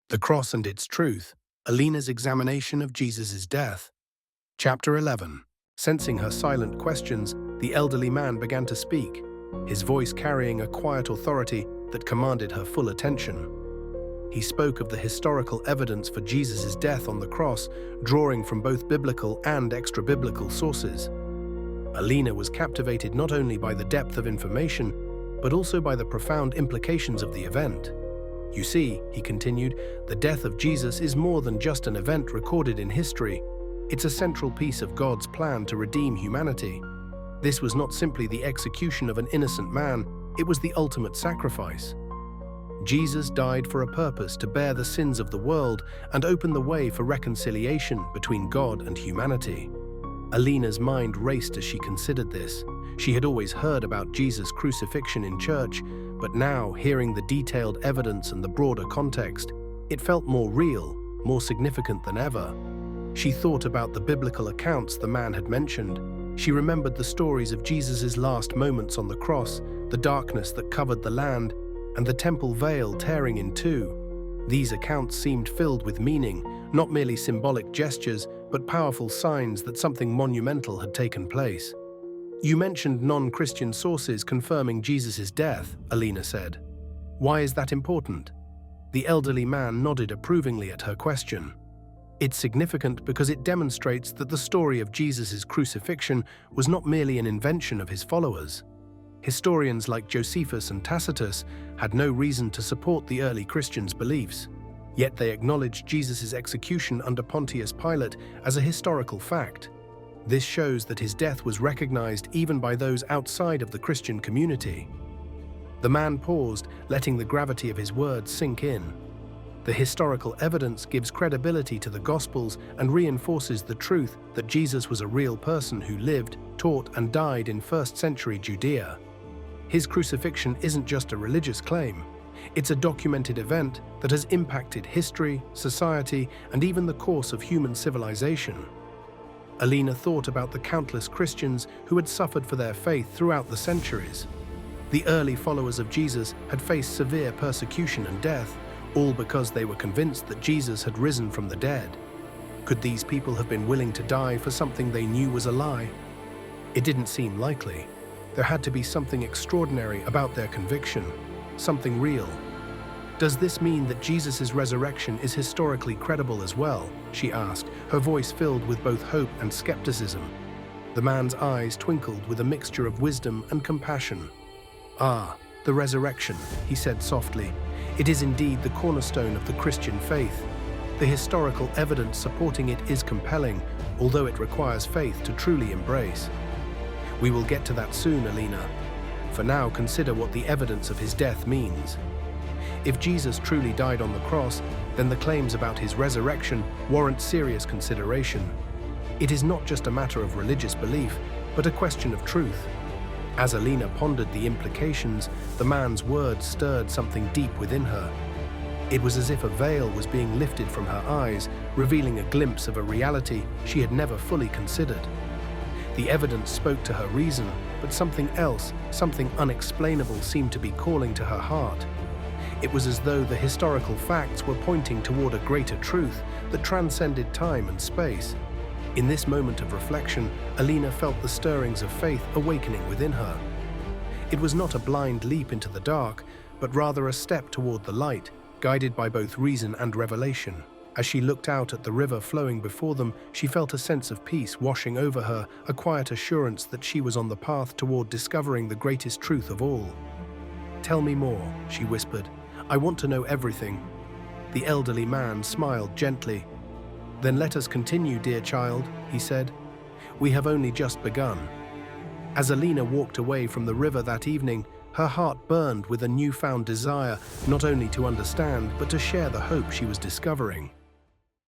The Cross and Its Truth, Alina's Examination of Jesus' Death. Chapter 11. Sensing her silent questions, the elderly man began to speak, his voice carrying a quiet authority that commanded her full attention. He spoke of the historical evidence for Jesus' death on the cross, drawing from both biblical and extra-biblical sources. Alina was captivated not only by the depth of information, but also by the profound implications of the event. You see, he continued, the death of Jesus is more than just an event recorded in history. It's a central piece of God's plan to redeem humanity. This was not simply the execution of an innocent man, it was the ultimate sacrifice. Jesus died for a purpose to bear the sins of the world and open the way for reconciliation between God and humanity. Alina's mind raced as she considered this. She had always heard about Jesus' crucifixion in church, but now, hearing the detailed evidence and the broader context, it felt more real, more significant than ever. She thought about the biblical accounts the man had mentioned. She remembered the stories of Jesus' last moments on the cross, the darkness that covered the land, and the temple veil tearing in two. These accounts seemed filled with meaning, not merely symbolic gestures, but powerful signs that something monumental had taken place. You mentioned non-Christian sources confirming Jesus' death, Alina said. Why is that important? The elderly man nodded approvingly at her question. It's significant because it demonstrates that the story of Jesus' crucifixion was not merely an invention of his followers. Historians like Josephus and Tacitus had no reason to support the early Christians' beliefs, yet they acknowledged Jesus' execution under Pontius Pilate as a historical fact. This shows that his death was recognized even by those outside of the Christian community. The man paused, letting the gravity of his words sink in. The historical evidence gives credibility to the Gospels and reinforces the truth that Jesus was a real person who lived, taught, and died in first-century Judea. His crucifixion isn't just a religious claim. It's a documented event that has impacted history, society, and even the course of human civilization. Alina thought about the countless Christians who had suffered for their faith throughout the centuries. The early followers of Jesus had faced severe persecution and death, all because they were convinced that Jesus had risen from the dead. Could these people have been willing to die for something they knew was a lie? It didn't seem likely. There had to be something extraordinary about their conviction, something real. Does this mean that Jesus' resurrection is historically credible as well? She asked, her voice filled with both hope and skepticism. The man's eyes twinkled with a mixture of wisdom and compassion. Ah, the resurrection, he said softly. It is indeed the cornerstone of the Christian faith. The historical evidence supporting it is compelling, although it requires faith to truly embrace. We will get to that soon, Alina. For now, consider what the evidence of his death means. If Jesus truly died on the cross, then the claims about his resurrection warrant serious consideration. It is not just a matter of religious belief, but a question of truth. As Alina pondered the implications, the man's words stirred something deep within her. It was as if a veil was being lifted from her eyes, revealing a glimpse of a reality she had never fully considered. The evidence spoke to her reason, but something else, something unexplainable, seemed to be calling to her heart. It was as though the historical facts were pointing toward a greater truth that transcended time and space. In this moment of reflection, Alina felt the stirrings of faith awakening within her. It was not a blind leap into the dark, but rather a step toward the light, guided by both reason and revelation. As she looked out at the river flowing before them, she felt a sense of peace washing over her, a quiet assurance that she was on the path toward discovering the greatest truth of all. "Tell me more," she whispered. "I want to know everything." The elderly man smiled gently. "Then let us continue, dear child," he said. "We have only just begun." As Alina walked away from the river that evening, her heart burned with a newfound desire not only to understand, but to share the hope she was discovering.